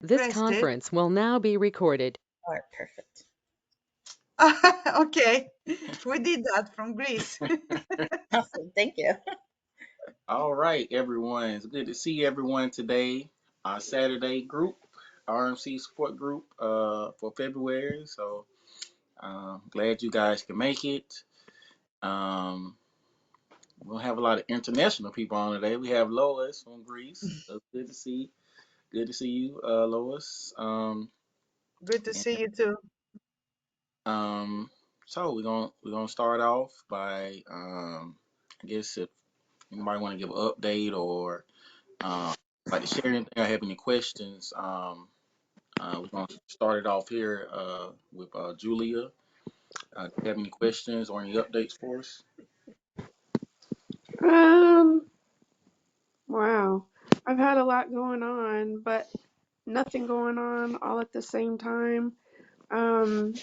This Pressed it. conference will now be recorded. All right, perfect. Okay, we did that from Greece. Awesome. Thank you. All right, everyone. It's good to see everyone today. Our Saturday group, RMC support group for February. So glad you guys can make it. Um, we'll have a lot of international people on today. We have Lois from Greece. So good to see. Good to see you, Lois. Good to And, see you too. um, so we're gonna start off by I guess if anybody want to give an update or um, like to share anything or have any questions, we're going to start it off here with Julia. Do you have any questions or any updates for us? Um, wow. I've had a lot going on, but nothing going on all at the same time. Um,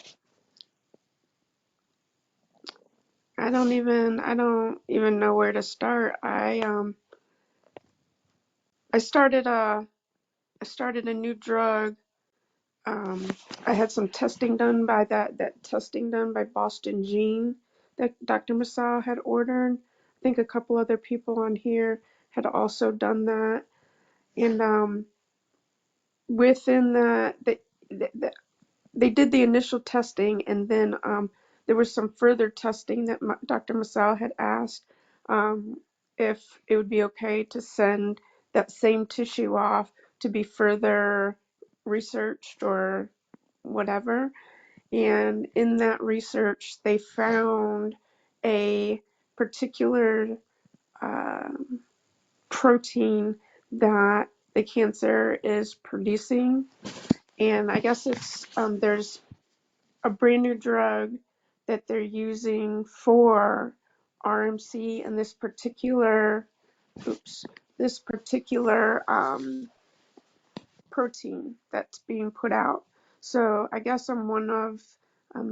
I don't even know where to start. I started a new drug. Um, I had some testing done by that testing done by Boston Gene that Dr. Masal had ordered. I think a couple other people on here had also done that. And within that, they did the initial testing, and then there was some further testing that Dr. Masal had asked if it would be okay to send that same tissue off to be further researched or whatever. And in that research, they found a particular uh, protein that the cancer is producing. And I guess it's there's a brand new drug that they're using for RMC and oops, this particular protein that's being put out. So I guess I'm one of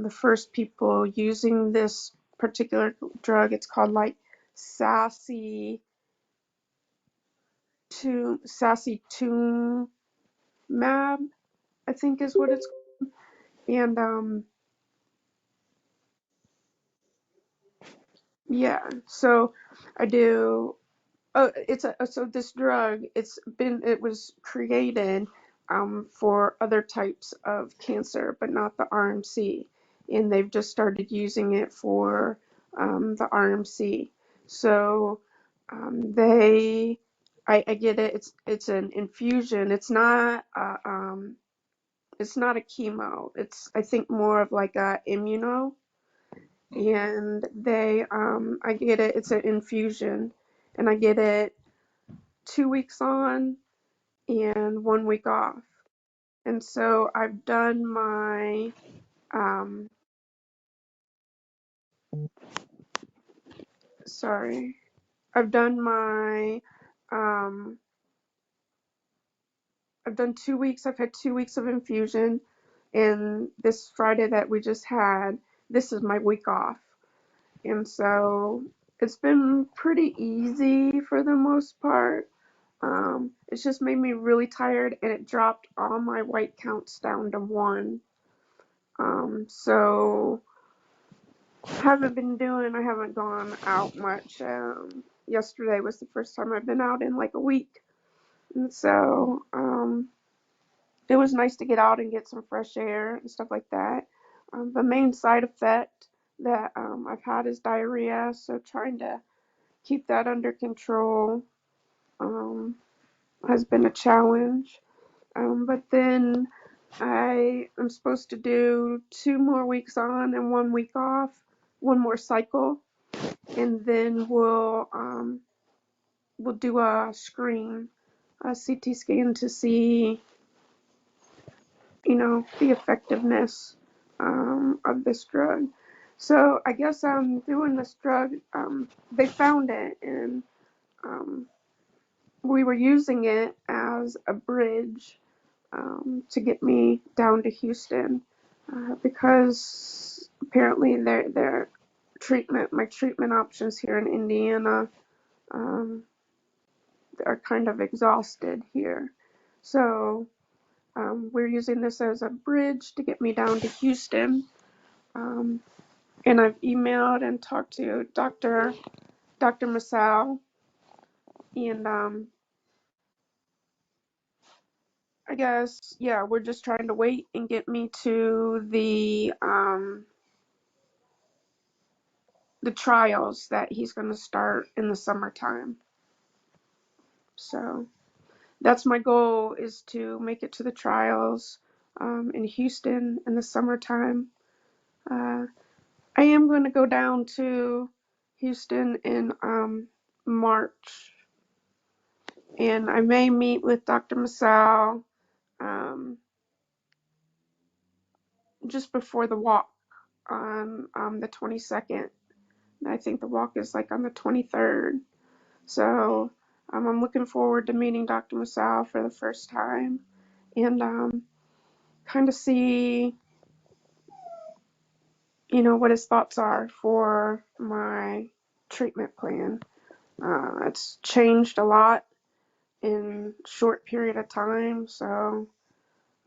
the first people using this particular drug. It's called like sassy sassy mab, I think is what it's. And yeah, so I do. Oh, so this drug, it was created for other types of cancer, but not the RMC, and they've just started using it for the RMC. So I get it. It's an infusion. It's not a chemo. It's, I think, more of like a immuno, and I get it. It's an infusion, and I get it 2 weeks on and 1 week off. And so um, sorry, I've done my, um, I've done 2 weeks. I've had 2 weeks of infusion, and this Friday that we just had, this is my week off. And so it's been pretty easy for the most part. It's just made me really tired, and it dropped all my white counts down to 1. So I haven't gone out much. Yesterday was the first time I've been out in like a week. And so it was nice to get out and get some fresh air and stuff like that. The main side effect that I've had is diarrhea, so trying to keep that under control um, has been a challenge. But then I am supposed to do 2 more weeks on and 1 week off, one more cycle, and then we'll do a CT scan to see, the effectiveness of this drug. So I guess I'm doing this drug. They found it, and um, we were using it as a bridge to get me down to Houston because apparently my treatment options here in Indiana um, are kind of exhausted here. So We're using this as a bridge to get me down to Houston. Um, and I've emailed and talked to Dr. Masal, and I guess, yeah, we're just trying to wait and get me to the trials that he's going to start in the summertime. So that's my goal, is to make it to the trials in Houston in the summertime. I am going to go down to Houston in March, and I may meet with Dr. Masal um, just before the walk on the 22nd. I think the walk is like on the 23rd. So I'm looking forward to meeting Dr. Masal for the first time, and kind of see, what his thoughts are for my treatment plan. It's changed a lot in a short period of time, so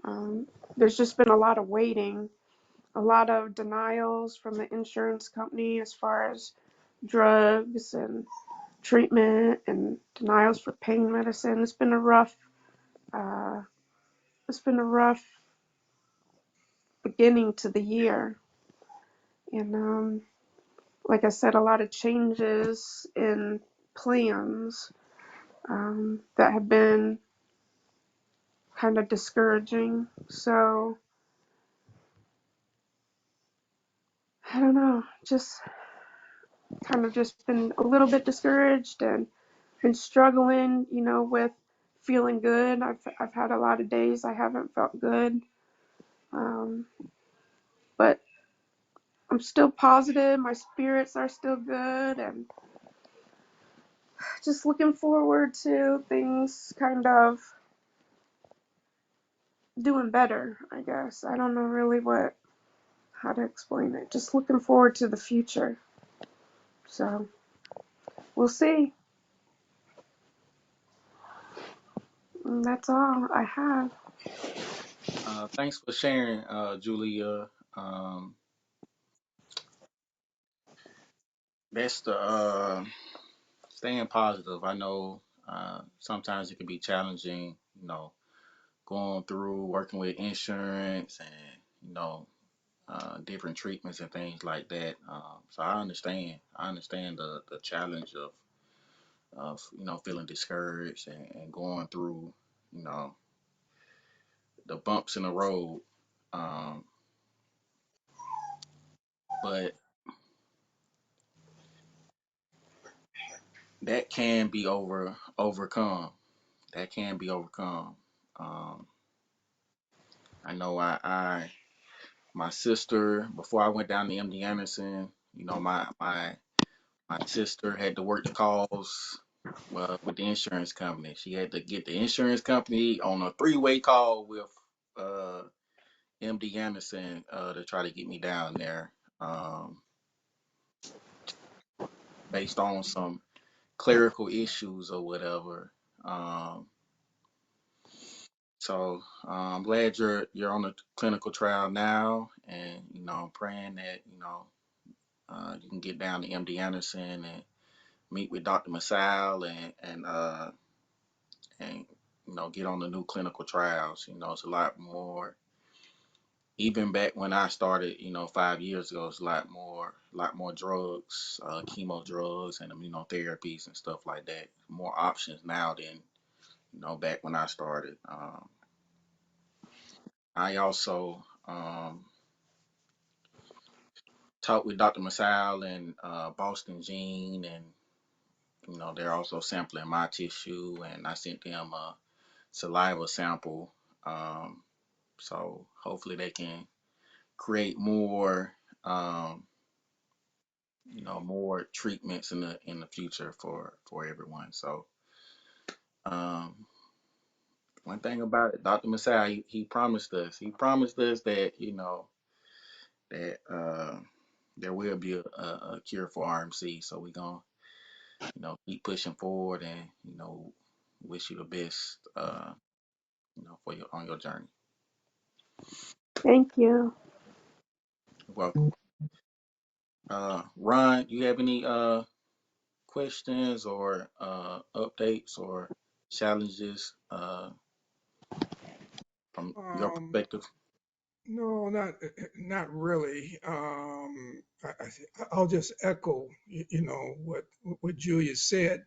um, there's just been a lot of waiting, a lot of denials from the insurance company as far as drugs and treatment, and denials for pain medicine. Uh, it's been a rough beginning to the year, and like I said, a lot of changes in plans that have been kind of discouraging. So I don't know, just kind of just been a little bit discouraged and been struggling, with feeling good. I've had a lot of days I haven't felt good, um, but I'm still positive. My spirits are still good, and just looking forward to things kind of doing better, I guess. I don't know really how to explain it. Just looking forward to the future. So we'll see. And that's all I have. Thanks for sharing, Julia. That's the staying positive. I know sometimes it can be challenging, going through working with insurance and different treatments and things like that. So I understand. I understand the challenge of feeling discouraged and going through you know the bumps in the road. Um, but that can be overcome. That can be overcome. Um, I know my sister, before I went down to MD Anderson, my sister had to work the calls with the insurance company. She had to get the insurance company on a three-way call with uh, MD Anderson to try to get me down there, um, based on some clerical issues or whatever. Um, I'm glad you're on the clinical trial now, and I'm praying that you can get down to MD Anderson and meet with Dr. Masal and get on the new clinical trials. It's a lot more. Even back when I started, 5 years ago, it's a lot more drugs, chemo drugs, and immunotherapies and stuff like that. More options now than back when I started. I also talked with Dr. Masal and Boston Gene, and they're also sampling my tissue, and I sent them a saliva sample. Um, so hopefully they can create more, um, more treatments in the future for everyone. So um, one thing about it, Dr. Masai, he promised us. He promised us that there will be a cure for RMC. So we're gonna keep pushing forward and wish you the best for your on your journey. Thank you. Welcome. Ron, you have any questions or updates or challenges from your Um, perspective? no, not really. I'll just echo, what Julia said.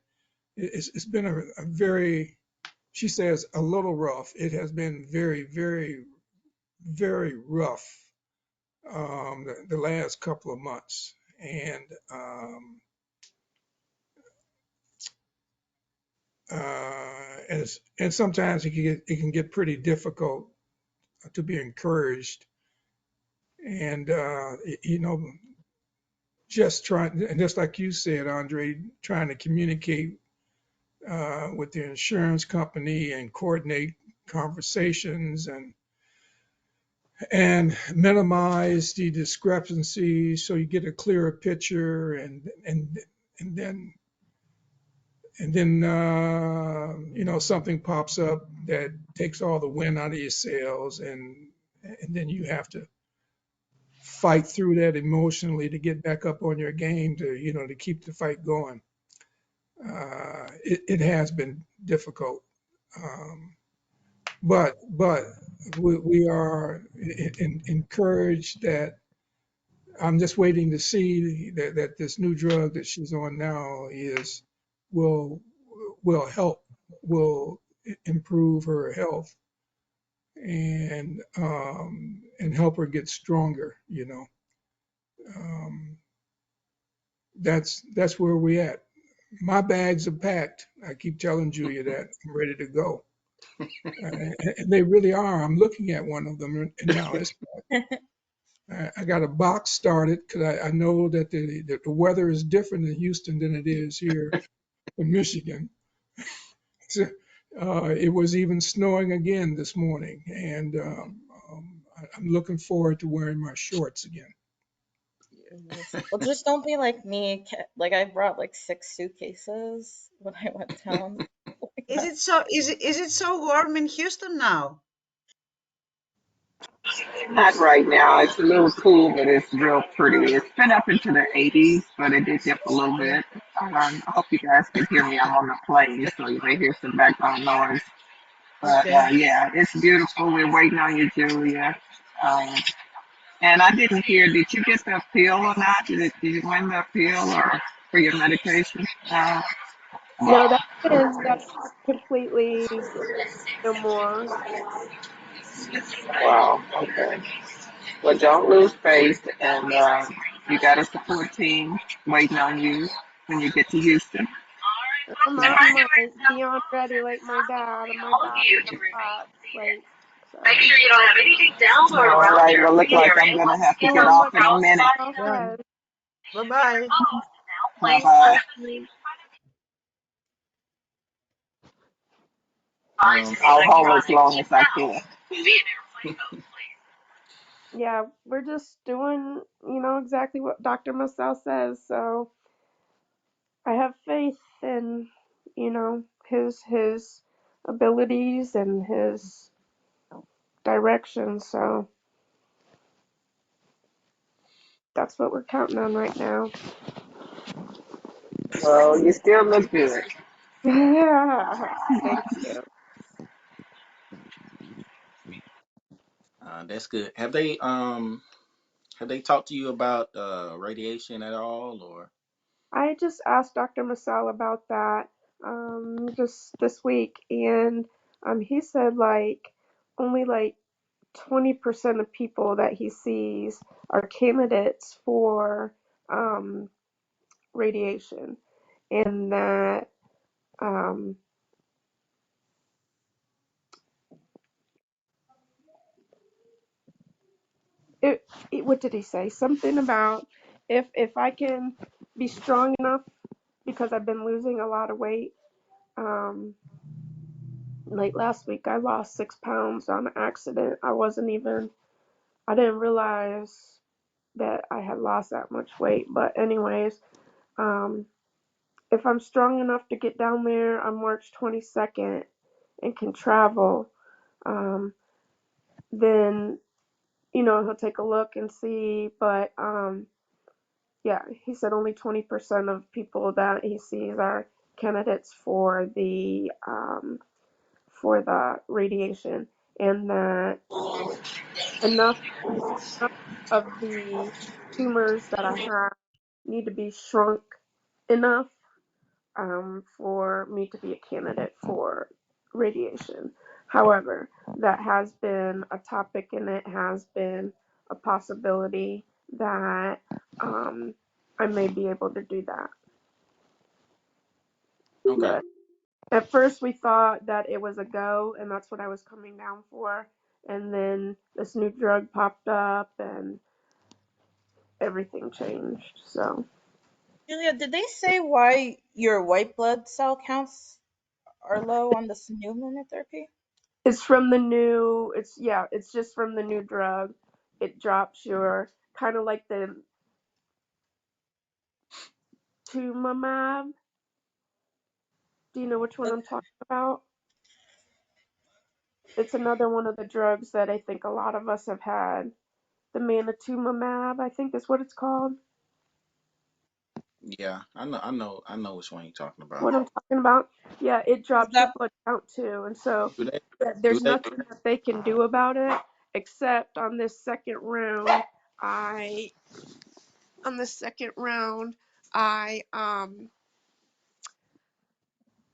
It's been a very, she says, a little rough. It has been very, very, very rough, the last couple of months, and and sometimes it can get pretty difficult to be encouraged, and just trying, and just like you said, Andre, trying to communicate with the insurance company and coordinate conversations and minimize the discrepancies so you get a clearer picture, and then something pops up that takes all the wind out of your sails, and then you have to fight through that emotionally to get back up on your game to keep the fight going. It has been difficult, um, but we are encouraged that I'm just waiting to see that this new drug that she's on now will will help, will improve her health and help her get stronger. Um, that's where we at. My bags are packed. I keep telling Julia that I'm ready to go. And they really are. I'm looking at one of them and now. I got a box started because I know that the weather is different in Houston than it is here in Michigan. So, it was even snowing again this morning, and I'm looking forward to wearing my shorts again. Yes. Well, just don't be like me. Like I brought like 6 suitcases when I went down. Like Is that. it so? Is it so warm in Houston now? Not right now. It's a little cool, but it's real pretty. It's been up into the 80s, but it did dip a little bit. I hope you guys can hear me. I'm on the plane, so you may hear some background noise. But Okay. yeah, it's beautiful. We're waiting on you, Julia. Um, and I didn't hear, did you get the pill or not? Did you win the pill or for your medication? No, that's completely no more. Wow, okay. Well, don't lose faith, and you got a support team waiting on you when you get to Houston. I'm on my beyond ready like my dad, and my dad is a brat. Like, so. All right, well, look like I'm gonna have to get And off what in a Dr. minute. Michelle Bye. says. Bye bye. Bye bye. Okay. Um, I'll hold as long as I can. Yeah, we're just doing, exactly what Dr. Michelle says. So I have faith in, his abilities and his direction. So that's what we're counting on right now. Well, you still look good. Thank you. that's good. Have they talked to you about radiation at all or? I just asked Dr. Masal about that just this week, and he said like only like 20% of people that he sees are candidates for um, radiation, and that um, what did he say? Something about if I can be strong enough because I've been losing a lot of weight. Um, like last week, I lost 6 pounds on accident. I didn't realize that I had lost that much weight. But anyways, um, if I'm strong enough to get down there on March 22nd and can travel, um, then he'll take a look and see. But yeah, he said only 20% of people that he sees are candidates for the radiation, and that enough enough of the tumors that I have need to be shrunk enough for me to be a candidate for radiation. However, that has been a topic, and it has been a possibility that I may be able to do that. Okay. But at first, we thought that it was a go, and that's what I was coming down for. And then this new drug popped up, and everything changed. So Julia, did they say why your white blood cell counts are low on this new immunotherapy? it's from the new. It's just from the new drug. It drops your kind of like the Tumamab. Do you know which one Okay. I'm talking about? It's another one of the drugs that I think a lot of us have had. The Manitumumab, I think is what it's called. Yeah, I know which one you're talking about. What I'm talking about? Yeah, it Is drops your that blood count too. And so Do they? Do there's they? nothing that they can do about it except on this second round, I on the second round, I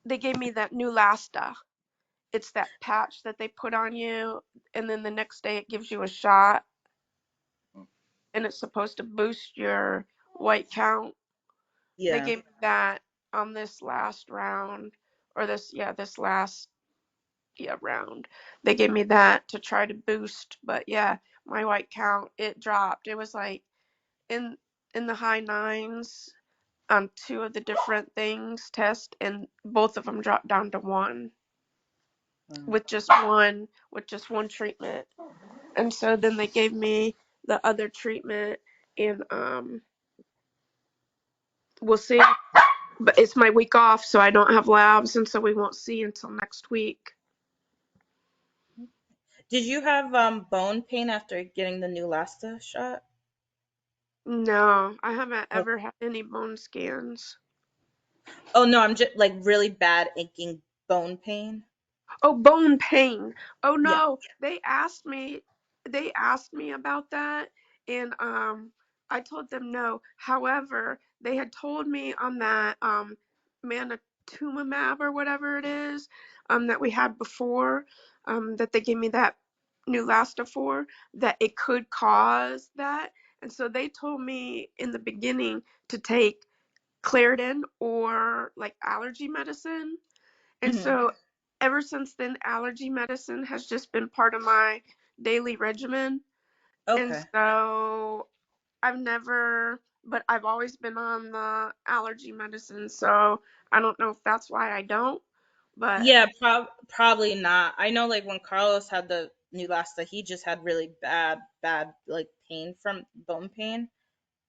they gave me that new Lasta. It's that patch that they put on you, and then the next day it gives you a shot, and it's supposed to boost your white count. They yeah. gave me that on this last round, or this last round. They gave me that to try to boost, but yeah, my white count, it dropped. It was like in in the high nines on two of the different things test, and both of them dropped down to one Um, with just one treatment. And so then they gave me the other treatment, and we'll see. But it's my week off, so I don't have labs, and so we won't see until next week. did you have bone pain after getting the new Lasta shot? No, I haven't Oh, ever had any bone scans. oh no, I'm just like really bad aching bone pain. Oh, bone pain. Oh Yeah. no, they asked me about that, and I told them no. However, they had told me on that manitumumab or whatever it is that we had before, that they gave me that new Lasta for, that it could cause that. And so they told me in the beginning to take Claritin or like allergy medicine. And Hmm. so ever since then, allergy medicine has just been part of my daily regimen. And Okay. so I've always been on the allergy medicine. So I don't know if that's why I don't, but Yeah, probably not. I know like when Carlos had the new Lasta, he just had really bad like pain from bone pain.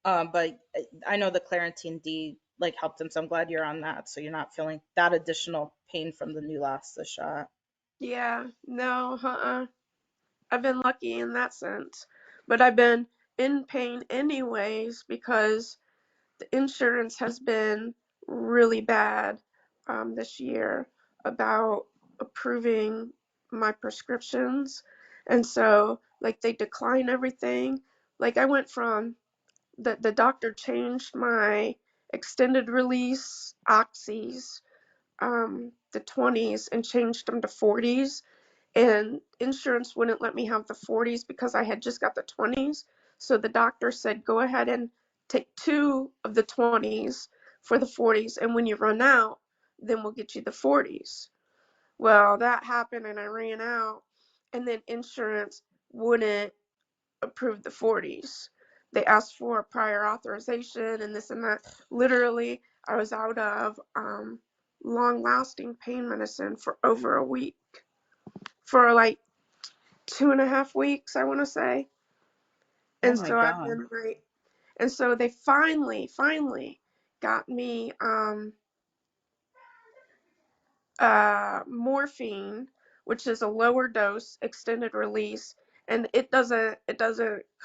But I know the Claritin D like helped him, so I'm glad you're on that, so you're not feeling that additional pain from the new Lasta shot. yeah, no, I've been lucky in that sense. But I've been in pain anyways because the insurance has been really bad this year about approving my prescriptions. And so, like, they decline everything. Like, I went from the doctor changed my extended release oxys, the 20s, and changed them to 40s, and insurance wouldn't let me have the 40s because I had just got the 20s. So the doctor said, go ahead and take two of the 20s for the 40s, and when you run out, then we'll get you the 40s. Well, that happened, and I ran out, and then insurance wouldn't approve the 40s. They asked for a prior authorization and this and that. Literally, I was out of long lasting pain medicine for over a week, for like 2.5 weeks, I want to say. Oh And my so I've God. been like, and so they finally got me morphine, which is a lower dose extended release, and it doesn't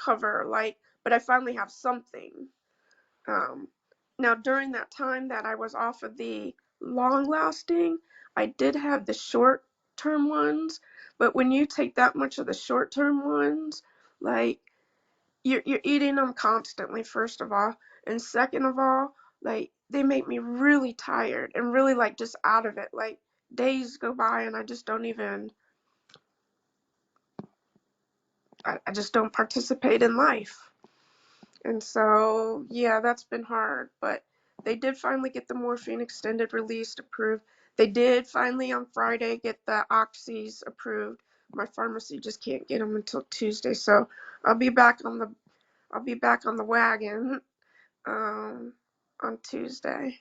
cover like, but I finally have something. Um, Now during that time that I was off of the long lasting, I did have the short term ones, but when you take that much of the short term ones, like you're eating them constantly, first of all, and second of all, like they make me really tired and really like just out of it. Like days go by and I just don't even I just don't participate in life. And so, yeah, that's been hard. But they did finally get the morphine extended release approved. They did finally on Friday get the oxys approved. My pharmacy just can't get them until Tuesday. So I'll be back on the I'll be back on the wagon on Tuesday.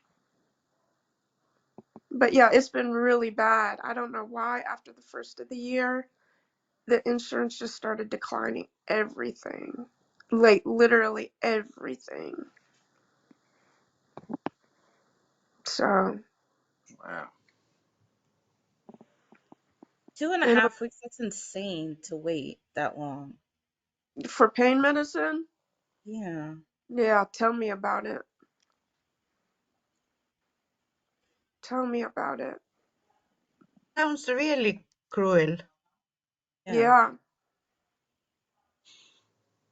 But yeah, it's been really bad. I don't know why after the first of the year the insurance just started declining everything. Like literally everything. So, Wow. Two and a and half weeks, that's insane to wait that long. for pain medicine, Yeah. yeah, tell me about it. Tell me about it. Sounds really cruel. Yeah. Yeah,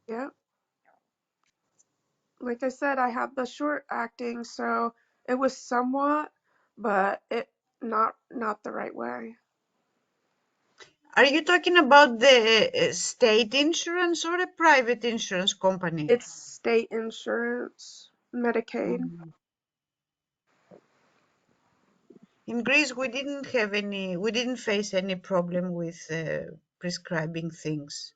yeah. Like I said, I had the short acting, so it was somewhat, but it not the right way. Are you talking about the state insurance or a private insurance company? It's state insurance, Medicaid. Mm. In Greece, we didn't face any problem with prescribing things.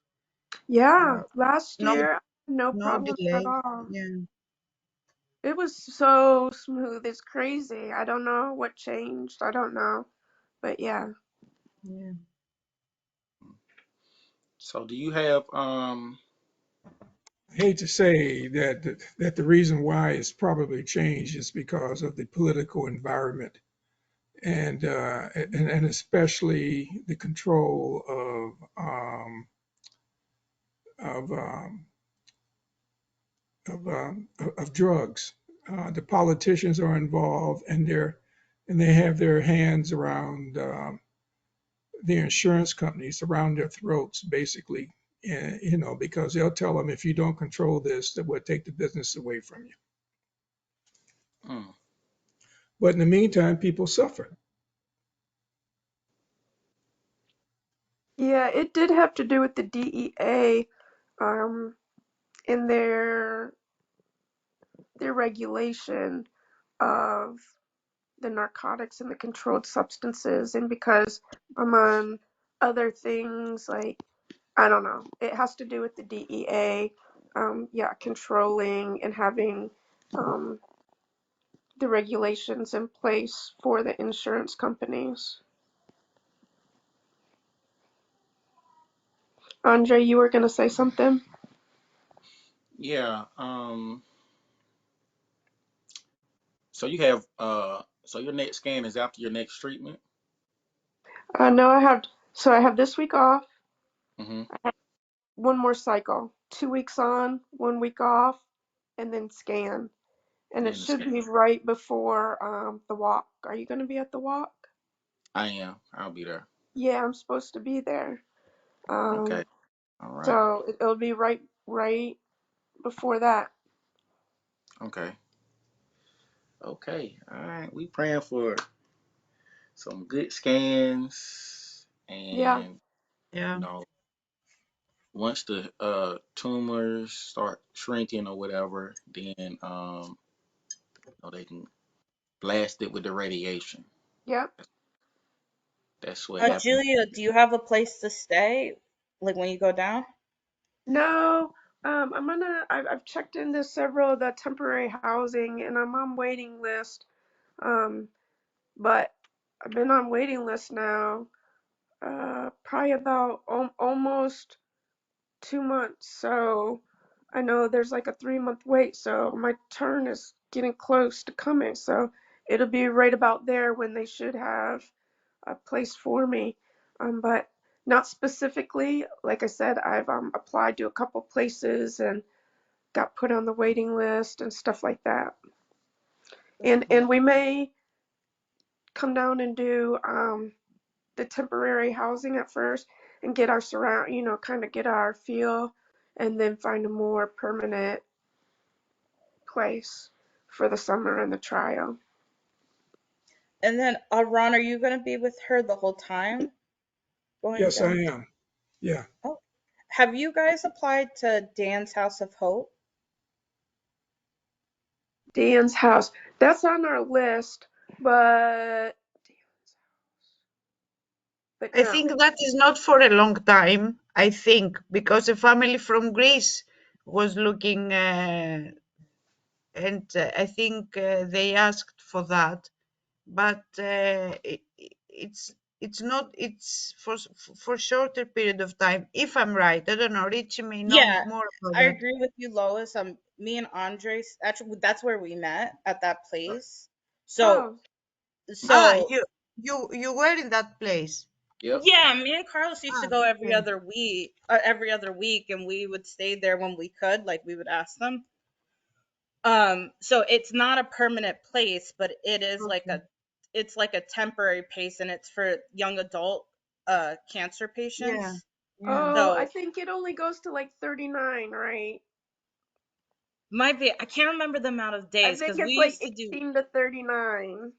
Yeah, Uh, last no, year, no no problems at delay. all. Yeah, It was so smooth. It's crazy. I don't know what changed. I don't know. But yeah. yeah. So do you have I hate to say that the reason why it's probably changed is because of the political environment and especially the control of um, of drugs. The politicians are involved, and they have their hands around the insurance companies, around their throats, basically. And, because they'll tell them if you don't control this, that we'll take the business away from you. mm, But in the meantime, people suffer. Yeah, it did have to do with the DEA um in their regulation of the narcotics and the controlled substances, and because among other things, like I don't know, it has to do with the DEA, yeah, controlling and having um the regulations in place for the insurance companies. Andre, you were gonna say something? yeah, so you have so your next scan is after your next treatment? No, I have this week off, Mm-hmm. one more cycle, 2 weeks on, 1 week off, and then scan. And And it then the should scan. be right before the walk. Are you going to be at the walk? I am. I'll be there. Yeah, I'm supposed to be there. Okay. Um, All right. so it'll be right before that. Okay. Okay. All right. We praying for some good scans Yeah, and you Yeah. know once the tumors start shrinking or whatever, then they can blast it with the radiation. yeah, That's what yeah. happened. Julia, do you have a place to stay? Like when you go down? No, I've checked into several of the temporary housing, and I'm on waiting list. Um, but I've been on waiting list now, probably about almost 2 months. So I know there's like a 3 month wait. So my turn is getting close to coming. So it'll be right about there when they should have a place for me. But Not specifically. Like I said, I've applied to a couple places and got put on the waiting list and stuff like that. And we may come down and do the temporary housing at first and get our surround, kind of get our feel, and then find a more permanent place for the summer and the trial. And then, Ron, are you going to be with her the whole time going Yes, I down? am. Yeah. Oh, have you guys applied to Dan's House of Hope? Dan's house. That's on our list, but I no. think that is not for a long time, I think, because a family from Greece was looking, and I think they asked for that, but it's not, it's for shorter period of time, if I'm right. I don't know, Richie may know Yeah, more about I that. agree with you, Lois. Me and Andres, actually, that's where we met at that place. So, Oh, Ah, so you were in that place. Yep. yeah, me and Carlos used to Ah, go okay. every other week, and we would stay there when we could, like we would ask them. So it's not a permanent place, but Okay. it's like a temporary place, and it's for young adult cancer Yeah, patients. yeah. oh, I So think it only goes to like 39, right? might be, I can't remember the amount of I days think because we it's like used to do. 18 to 39.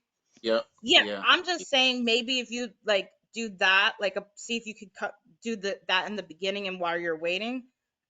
Yep. Yeah, Yeah. I'm just saying maybe if you like do that, like see if you could do that in the beginning and while you're waiting.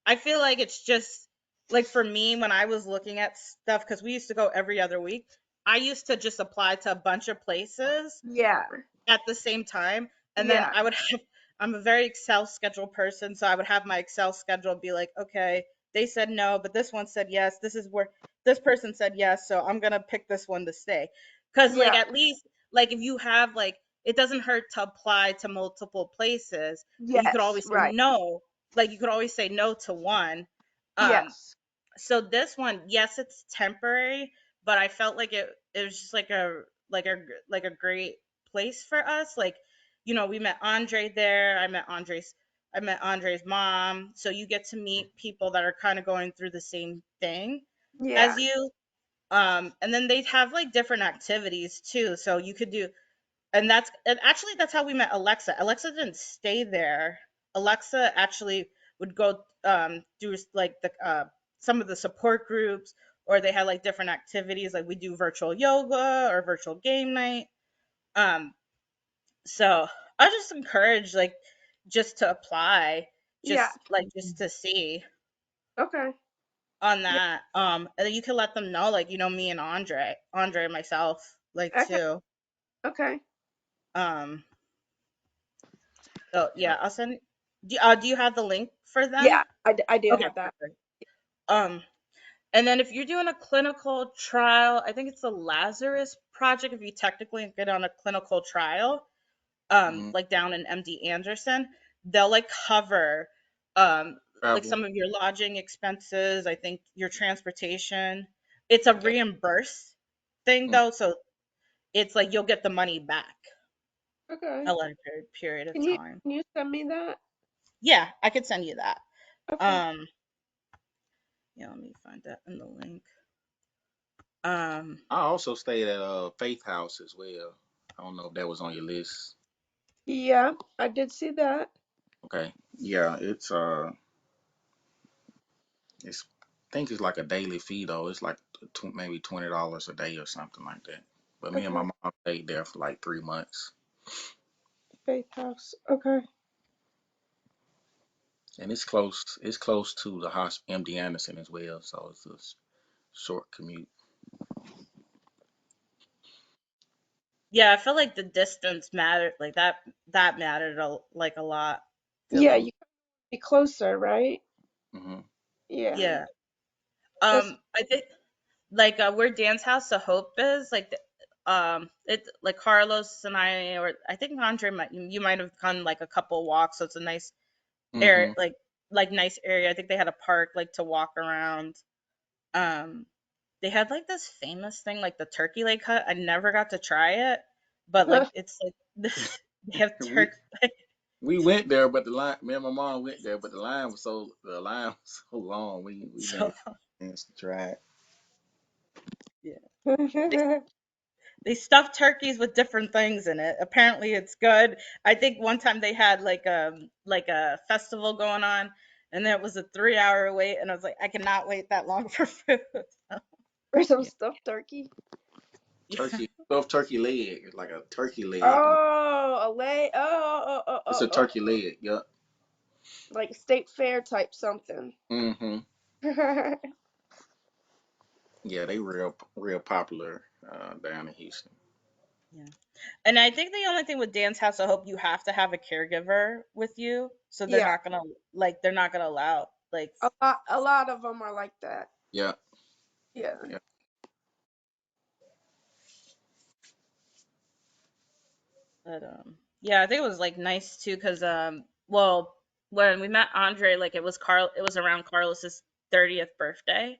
I feel like it's just like for me when I was looking at stuff because we used to go every other week. I used to just apply to a bunch of places Yeah, at the same time. And then yeah, I would have, I'm a very Excel schedule person. So I would have my Excel schedule be like, okay, they said no, but this one said yes. This is where this person said yes. So I'm going to pick this one to stay. Cause like yeah, at least, like if you have like, it doesn't hurt to apply to multiple places, but you could yes, always say right, no. Like you could always say no to one. Um, yes, so this one, yes, it's temporary, but I felt like it was just like a great place for us. Like, we met Andre there. I met Andre's mom. So you get to meet people that are kind of going through the same thing yeah, as you. And then they have like different activities too. So you could do, and actually that's how we met Alexa. Alexa didn't stay there. Alexa actually would go do like the some of the support groups, or they had like different activities, like we do virtual yoga or virtual game night. Um, so I just encourage like just to apply, yeah. just to see Okay, on yeah, that. And then you can let them know, like me and Andre and myself, like okay, too. okay. Um, so Yep. yeah, I'll send. Do you have the link for them? Yeah, I do Okay, have that. perfect. Um, and then if you're doing a clinical trial, I think it's the Lazarus Project. If you technically get on a clinical trial, Hmm. like down in MD Anderson, they'll like cover like Travel. some of your lodging expenses. I think your transportation. It's a Yeah. reimburse thing Mm. though, so it's like you'll get the money back Okay. a later period of Can you time. can you send me that? Yeah, I could send you that. Okay. Um, yeah, let me find that in the link. Um, I also stayed at Faith House as well. I don't know if that was on your list. Yeah, I did see that. Okay. Yeah, it's I think it's like a daily fee though. It's like maybe $20 a day or something like that. But me and my Okay. mom stayed there for like 3 months, Faith House. Okay. and it's close. It's close to the hospital, MD Anderson as well. So it's a short commute. yeah, I feel like the distance mattered, like that mattered like a lot Yeah, too. you can be closer, right? Hmm. Yeah. Yeah. That's I think like where Dan's House of Hope is, like it like Carlos and I, or I think Andre might you might have gone like a couple walks, so it's a nice area, Hmm. like nice area. I think they had a park like to walk around. Um, they had like this famous thing, like the turkey leg hut. I never got to try it, but like it's like they have we turkey. We went there, but the line. Me and my mom went there, but the line was so long. We So made plans to try it. yeah. They stuff turkeys with different things in it. Apparently it's good. I think one time they had like a festival going on and there was a 3 hour wait and I was like, I cannot wait that long for food. Or some Yeah, stuffed turkey. Yeah. stuffed turkey leg. It's like a turkey leg. Oh, a leg. It's a turkey leg. Yep. Like state fair type something. Mm-hmm. Yeah, they real popular down in Houston. Yeah. And I think the only thing with Dance House of Hope, you have to have a caregiver with you. So Yeah, they're not gonna allow like a lot of them are like that. Yeah. Yeah. Yeah. but yeah, I think it was like nice too because well when we met Andre, like it was around Carlos's 30th birthday.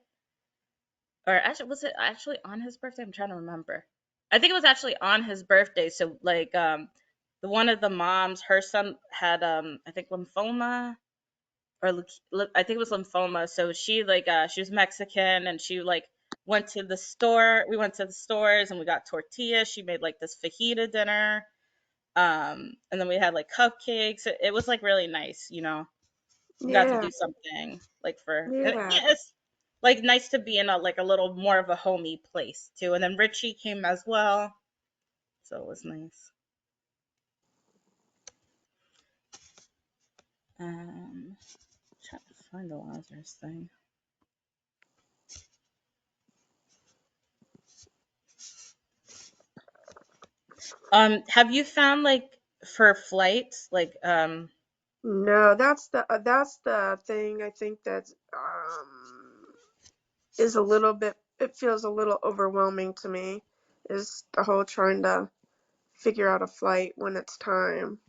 Or actually was it actually on his birthday? I'm trying to remember. I think it was actually on his birthday. So like the one of the moms, her son had I think lymphoma or I think it was lymphoma. So she was Mexican and she like went to the store. We went to the stores and we got tortillas. She made like this fajita dinner. And then we had like cupcakes. It was like really nice, you know. We got to Yeah. do something like for Yeah. yeah, it's like nice to be in a like a little more of a homey place too. And then Richie came as well, so it was nice. Um, trying to find the Lazarus thing. Have you found like for flights like No, that's the thing I think that is a little bit, it feels a little overwhelming to me, is the whole trying to figure out a flight when it's time.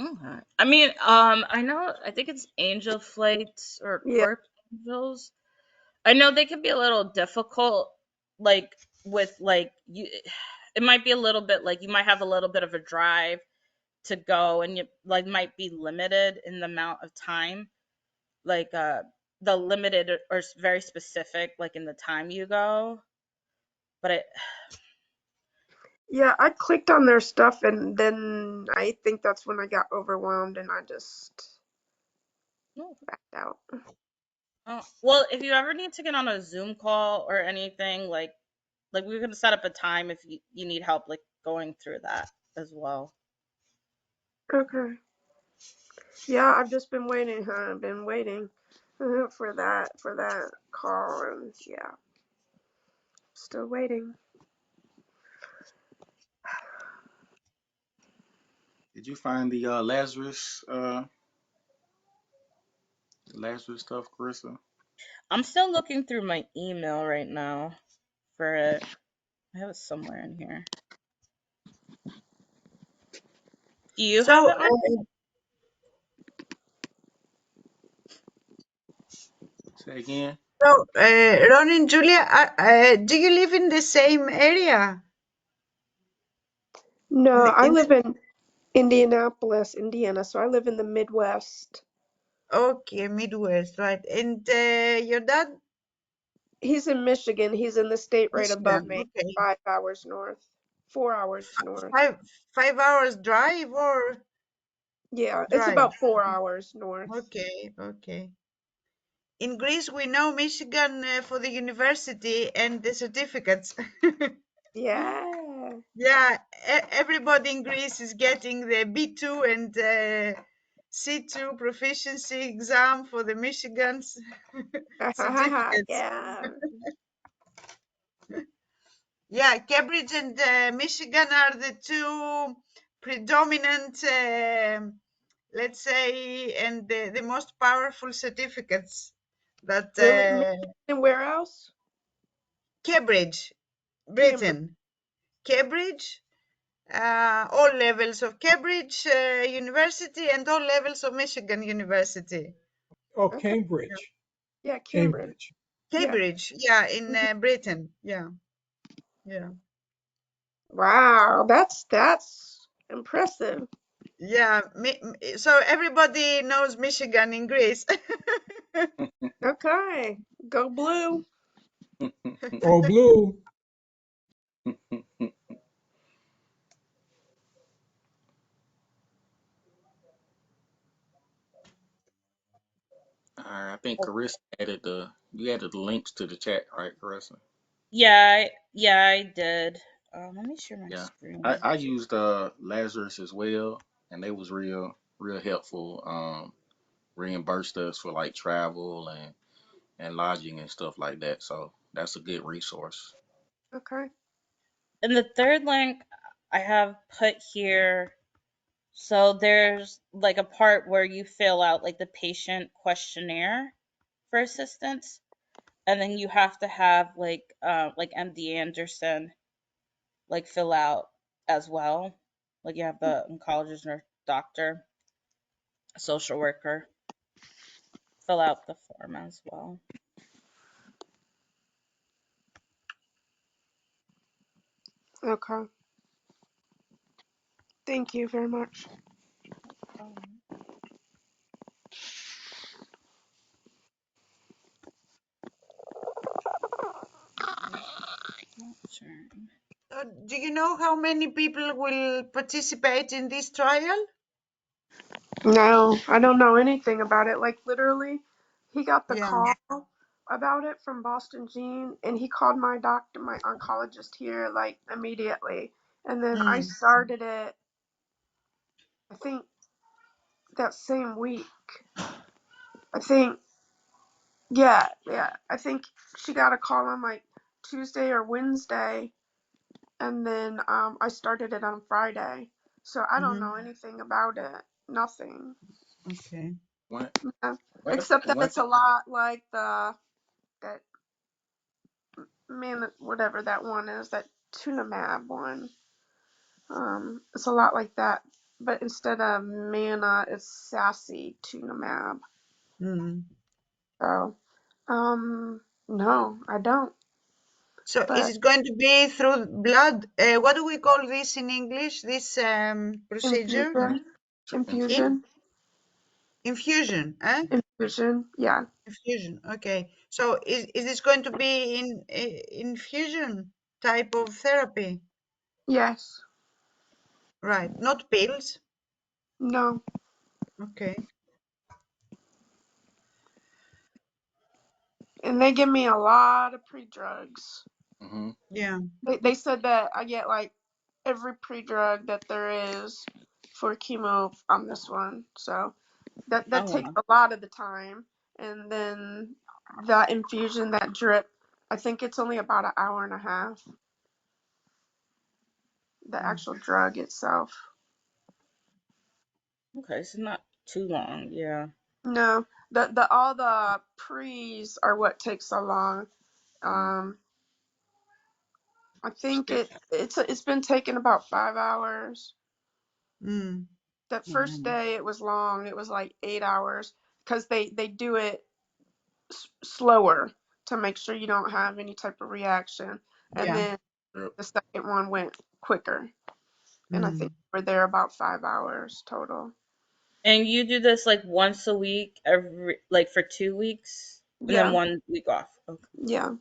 okay. I mean, I know I think it's Angel Flights or Yeah. Corp Angels. I know they can be a little difficult, like with like you. It might be a little bit like you might have a little bit of a drive to go, and you like might be limited in the amount of time, like the limited or very specific, like in the time you go. But it, Yeah, I clicked on their stuff and then I think that's when I got overwhelmed and I just no. backed out. Well, if you ever need to get on a Zoom call or anything, like we're gonna set up a time if you need help like going through that as well. Okay. Yeah, I've just been waiting, huh? I've been waiting for that call and yeah, still waiting. Did you find the Lazarus stuff, Carissa? I'm still looking through my email right now for it. I have it somewhere in here. Do you have So, it on? Say again. Ron and Julia, do you live in the same area? No, I In live the, in Indianapolis, Indiana, so I live in the Midwest. okay, Midwest, right? And your dad, He's in Michigan. He's in the state right above Michigan. me, Okay, 5 hours north, 4 hours north. five hours drive or Yeah, it's drive? about 4 hours north. Okay, okay. In Greece, we know Michigan for the university and the certificates. Yeah. Yeah, everybody in Greece is getting the B2 and C2 proficiency exam for the Michigan's certificates. Yeah. Yeah, Cambridge and Michigan are the two predominant, let's say, and the most powerful certificates that Really? And where else? Cambridge, Cambridge. Britain, Cambridge, all levels of Cambridge University and all levels of Michigan University. Oh, Okay. Cambridge. Yeah, Cambridge. Cambridge. Yeah. Cambridge, yeah, in Mhm. Britain, yeah, yeah. Wow, that's Impressive. Yeah, so everybody knows Michigan in Greece. Okay. Go blue. All blue. All right, I think Carissa you added the links to the chat, right, Carissa? Yeah, I did. Let me share my Yeah, screen. I used Lazarus as well, and they was real helpful. Reimbursed us for like travel and lodging and stuff like that. So that's a good resource. Okay. And the third link I have put here. So there's like a part where you fill out like the patient questionnaire for assistance, and then you have to have like MD Anderson like fill out as well. Like you have the oncologist or doctor, social worker fill out the form as well. Okay. Thank you very much. Not sharing. Do you know how many people will participate in this trial? No, I don't know anything about it. Like literally, he got the Yeah. call about it from Boston Gene, and he called my doctor, my oncologist here, like immediately. And then I Mm. started it, I think that same week. I think, yeah. I think she got a call on like Tuesday or Wednesday, and then I started it on Friday. So I don't Mm-hmm. know anything about it. Nothing. Okay. One, Yeah. one, Except that one it's thing. a lot like that man, whatever that one is, that tuna mab one. It's a lot like that, but instead of mana, it's sassy tuna mab. Mm. So, no, I don't. So is But it going to be through blood? What do we call this in English? This procedure? infusion, In infusion, infusion, eh? infusion. Yeah. Infusion. Okay. So is this going to be in infusion type of therapy? Yes. Right. Not pills. No. Okay. And they give me a lot of pre-drugs. Mm-hmm. Yeah. They said that I get like every pre-drug that there is for chemo on this one. So that Oh takes wow. a lot of the time. And then that infusion, that drip, I think it's only about an hour and a half. The Mm. actual drug itself. Okay, so not too long. Yeah. No, the all the pre's are what takes so long. Mm. Um, I think Step. it's been taking about 5 hours. Mm. That first Um, day it was long. It was like 8 hours because they do it slower to make sure you don't have any type of reaction. And Yeah. then Yep. the second one went quicker. And I think Mm. we're there about 5 hours total. and you do this like once a week, every like for 2 weeks, and then Yeah, 1 week off. Okay. yeah,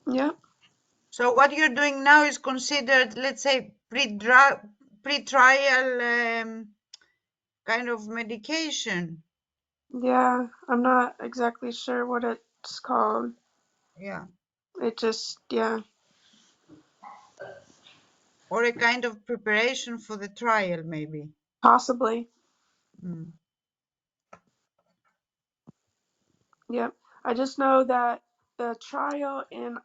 yeah, So what you're doing now is considered, let's say, pre-trial kind of medication. yeah. I'm not exactly sure what it's called. Yeah. It just, yeah, Or a kind of preparation for the trial, maybe. possibly. Mm. Yep. I just know that the trial in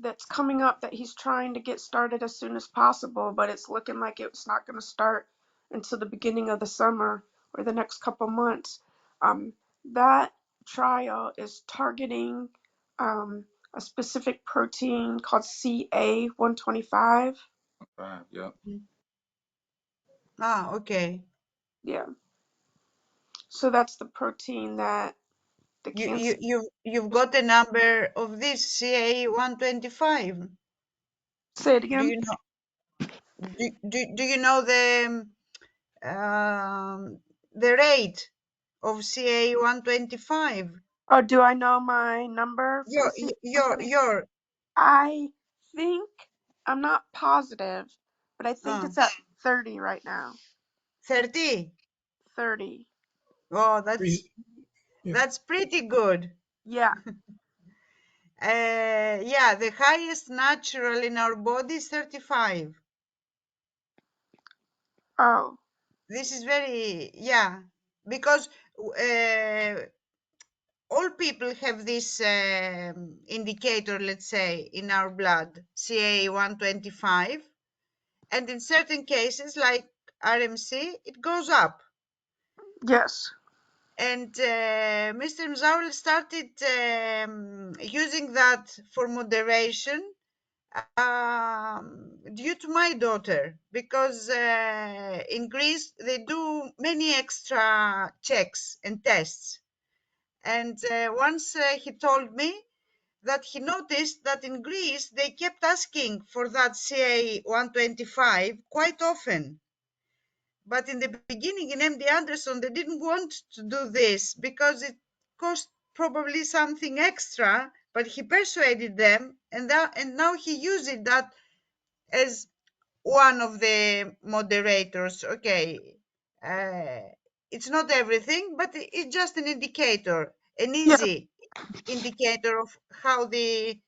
that's coming up that he's trying to get started as soon as possible, but it's looking like it's not going to start until the beginning of the summer or the next couple months. Um, that trial is targeting um, a specific protein called CA125. Five. Yep. Mm. Ah, okay. Yeah. So that's the protein that the cancer. You've got a number of this CA 125. Say it Do again. you know? Do you know the rate of CA 125? Oh, do I know my number for the CA120? Your I think, I'm not positive, but I think uh, it's at 30 right now. 30. 30. Oh, Yeah. that's pretty good. Yeah. Yeah, the highest natural in our body is 35. Oh, This is very, yeah, because all people have this indicator, let's say, in our blood, CA 125, and in certain cases, like RMC, it goes up. yes. And Mr. Mzaul started using that for moderation due to my daughter, because in Greece they do many extra checks and tests. And once he told me that he noticed that in Greece they kept asking for that CA 125 quite often. But in the beginning in MD Anderson, they didn't want to do this because it cost probably something extra, but he persuaded them, and now he uses that as one of the moderators. Okay, it's not everything, but it's just an indicator, an Yeah. easy indicator of how the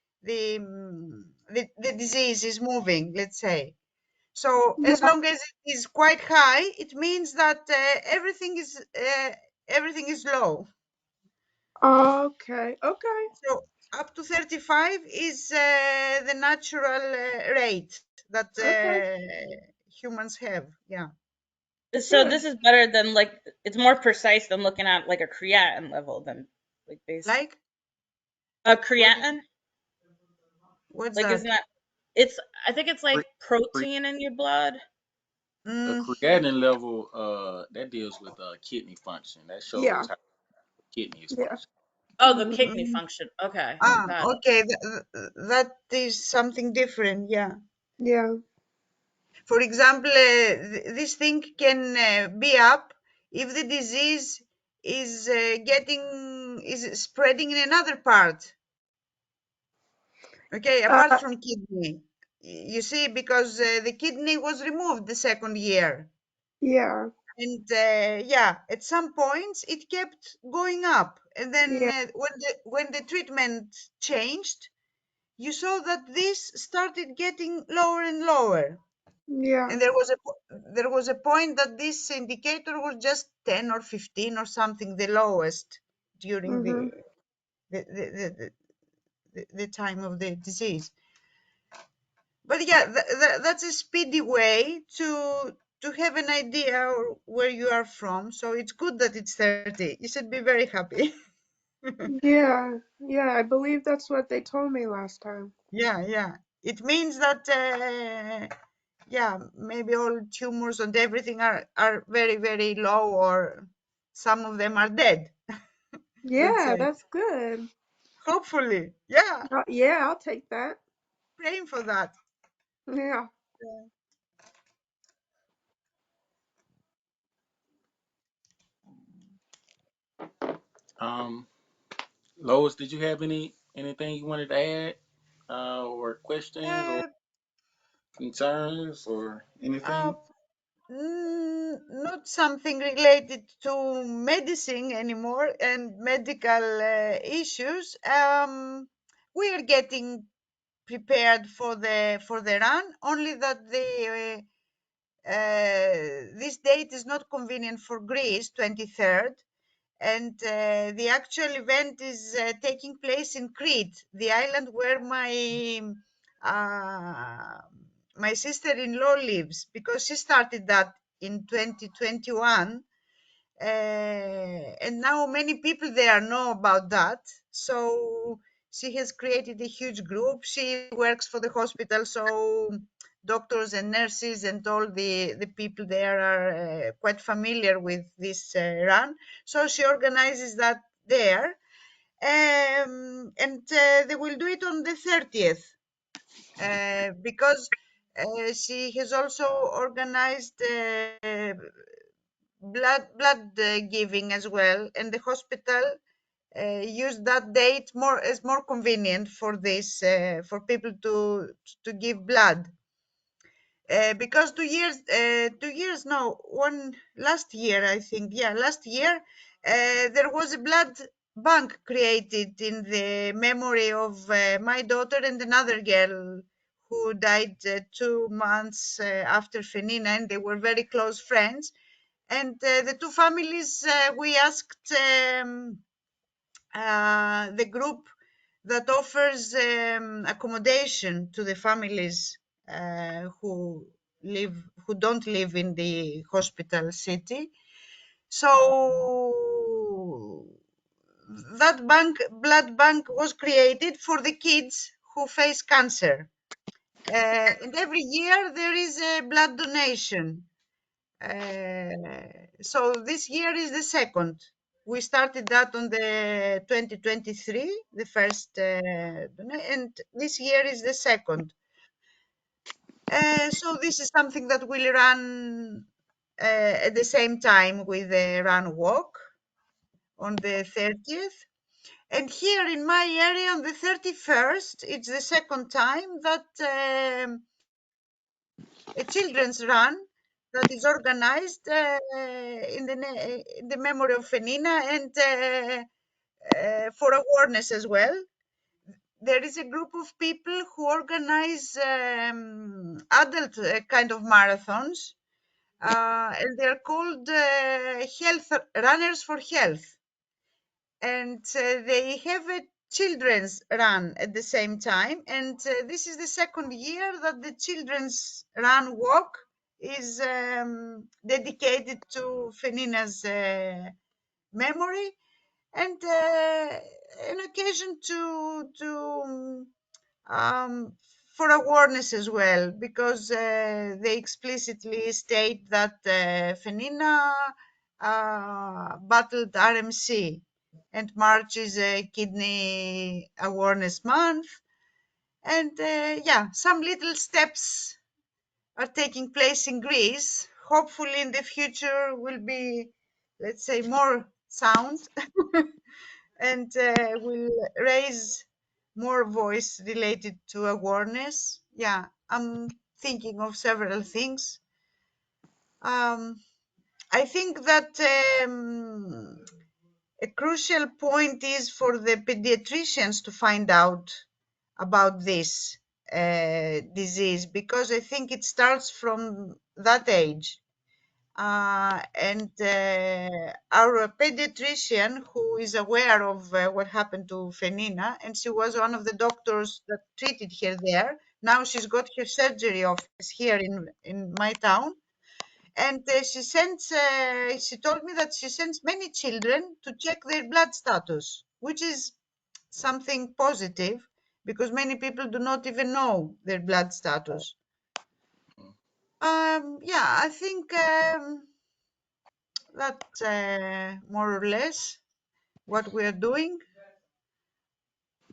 disease is moving, let's say. So as Yeah. long as it is quite high, it means that everything is low. Okay. Okay. So up to 35 is the natural rate that Okay. humans have. Yeah. So Good. this is better than like it's more precise than looking at like a creatinine level than like base Like a what? creatinine. What's Like isn't that? that it's I think it's like Cre- cre- protein in your blood. The Mm, creatinine level, that deals with kidney function. That Yeah. shows how kidney is Yeah. functioning. Oh, the Hmm. kidney mm. function. Okay, Ah, got it. okay. That is something different. Yeah. Yeah. For example, this thing can be up if the disease is spreading in another part. Okay, apart Uh, from kidney. You see, because the kidney was removed the second year, yeah. and yeah, at some points it kept going up, and then Yeah. when the treatment changed, you saw that this started getting lower and lower. Yeah. And there was a point that this indicator was just 10 or 15 or something, the lowest during Hmm. the, the, the, the time of the disease. But yeah, that's a speedy way to have an idea where you are from. So it's good that it's 30. You should be very happy. Yeah. Yeah. I believe that's what they told me last time. Yeah. It means that yeah, maybe all tumors and everything are very, very low, or some of them are dead, let's Yeah, say. that's good. Hopefully. Yeah, Yeah, I'll take that. praying for that. Yeah. Yeah. Um, Lois, did you have anything you wanted to add, or questions or Uh, concerns or uh, anything? Not something related to medicine anymore and medical issues. We are getting prepared for the run, only that this date is not convenient for Greece, 23rd, and the actual event is taking place in Crete, the island where uh, my sister-in-law lives, because she started that in 2021, and now many people there know about that. So she has created a huge group. She works for the hospital, so doctors and nurses and all the people there are quite familiar with this run. So she organizes that there, and they will do it on the 30th. because she has also organized blood giving as well, and the hospital used that date more convenient for this for people to give blood. Because 2 years, no, one last year, I think, yeah, last year, there was a blood bank created in the memory of my daughter and another girl who died 2 months after Fenina, and they were very close friends. And the two families, we asked the group that offers accommodation to the families who don't live in the hospital city. So that blood bank was created for the kids who face cancer. And every year there is a blood donation. So this year is the second. We started that on the 2023, the first, and this year is the second. So this is something that will run at the same time with the run walk on the 30th. And here in my area on the 31st, it's the second time that a children's run that is organized in the memory of Fenina and for awareness as well. There is a group of people who organize adult kind of marathons, and they're called Health Runners for Health. And they have a children's run at the same time. And this is the second year that the children's run walk is dedicated to Fenina's memory, and an occasion to for awareness as well, because they explicitly state that Fenina battled RMC, and March is a kidney awareness month. And yeah, some little steps are taking place in Greece. Hopefully in the future will be, let's say, more sound and will raise more voice related to awareness. Yeah, I'm thinking of several things. I think that a crucial point is for the pediatricians to find out about this disease, because I think it starts from that age. And our pediatrician, who is aware of what happened to Fenina, and she was one of the doctors that treated her there. Now she's got her surgery office here in my town. And she told me that she sends many children to check their blood status, which is something positive, because many people do not even know their blood status. Yeah, I think that's more or less what we are doing.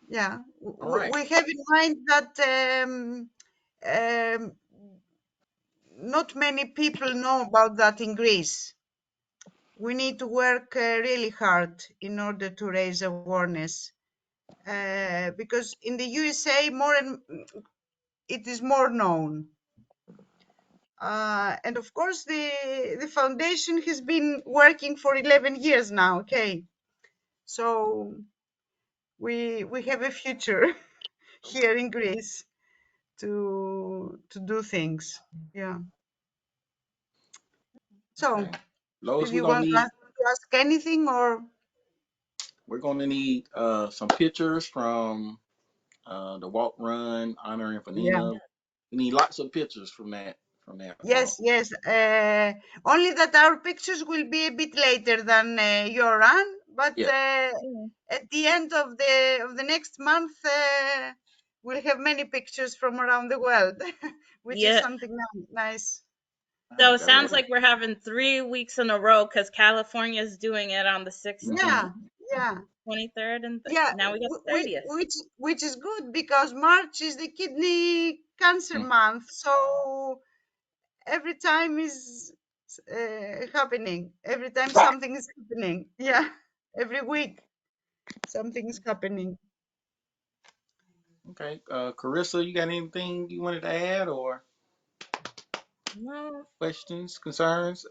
Yeah, All right. we have in mind that um, not many people know about that in Greece. We need to work really hard in order to raise awareness, because in the USA it is more known. And of course, the foundation has been working for 11 years now. Okay, so we have a future here in Greece to do things. Yeah. So, Okay. Lois, did you want to ask anything, or? we're gonna need some pictures from the walk run honoring Yeah. Fanina. We need lots of pictures from that walk. Yes, yes. Only that our pictures will be a bit later than your run, but Yeah. Mm. at the end of the next month, we'll have many pictures from around the world, which is Yeah. something nice. So it That sounds was like we're having 3 weeks in a row because California is doing it on the mm-hmm. 16th. Yeah, Yeah. 23rd, and Yeah, now we got the 30th. which is good because March is the kidney cancer Mm. month, so every time is happening. Every time something is happening. Yeah, every week something is happening. Okay. Carissa, you got anything you wanted to add or No, questions, concerns?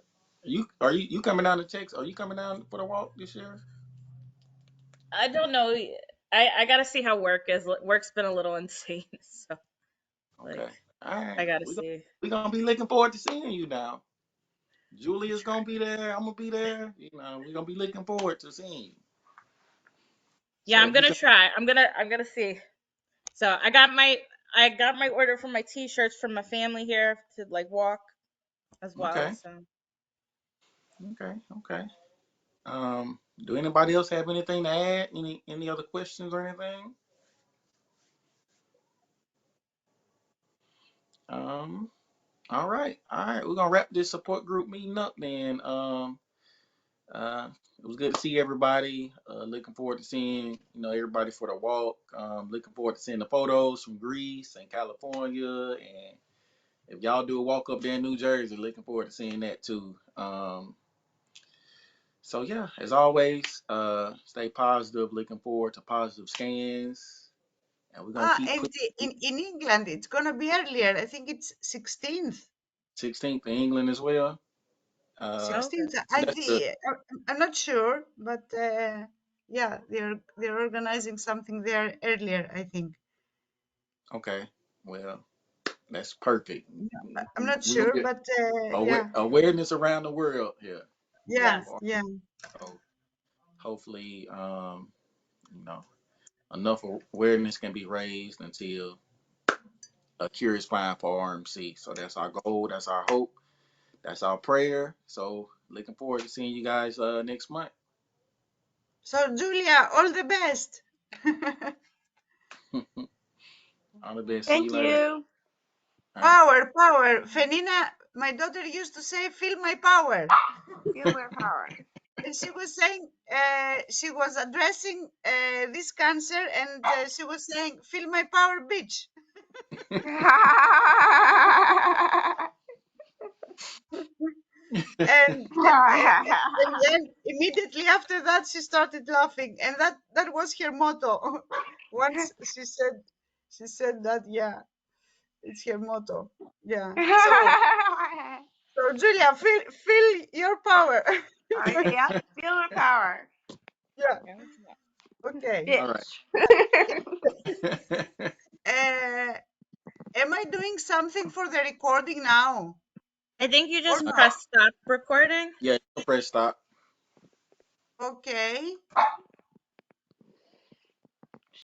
Are you coming down to Texas? Are you coming down for the walk this year? I don't know. I gotta see how work is. Work's been a little insane, so like Okay. All right. I gotta We're gonna, see. we gonna be looking forward to seeing you now. Julia's gonna be there. I'm gonna be there. We're gonna be looking forward to seeing you. Yeah, So I'm if you gonna come, try. I'm gonna see. So I got my order for my t-shirts from my family here to like walk as well. okay, So okay. Do anybody else have anything to add? Any other questions or anything? Um, all right, all right. We're gonna wrap this support group meeting up then. It was good to see everybody. Looking forward to seeing everybody for the walk. Looking forward to seeing the photos from Greece and California, and if y'all do a walk up there in New Jersey, looking forward to seeing that too. So yeah, as always, stay positive. Looking forward to positive scans, and we're gonna keep And pushing. in England, it's gonna be earlier. I think it's 16th. 16th in England as well. Uh, okay. 16th. so that's the I'm not sure, but yeah, they're organizing something there earlier, I think. okay. Well, that's perfect. I'm not We're gonna sure, get but yeah, awareness around the world here. yeah, Yes. yeah. So hopefully, you know, enough awareness can be raised until a cure is found for RMC. So that's our goal. That's our hope. That's our prayer. So looking forward to seeing you guys next month. So Julia, all the best. All the best. See you Thank later. you. All right. Power, power. Fenina, my daughter used to say, "Feel my power," Feel my power. and she was saying, she was addressing this cancer, and she was saying, "Feel my power, bitch." And then immediately after that she started laughing, and that was her motto. Once she said that, yeah, it's her motto. Yeah, so Julia, feel your power. Yeah, feel my power, Yeah, Okay. okay. All right. bitch. uh, am I doing something for the recording now I think you or just no? press stop recording. Yeah, you can press stop. Okay.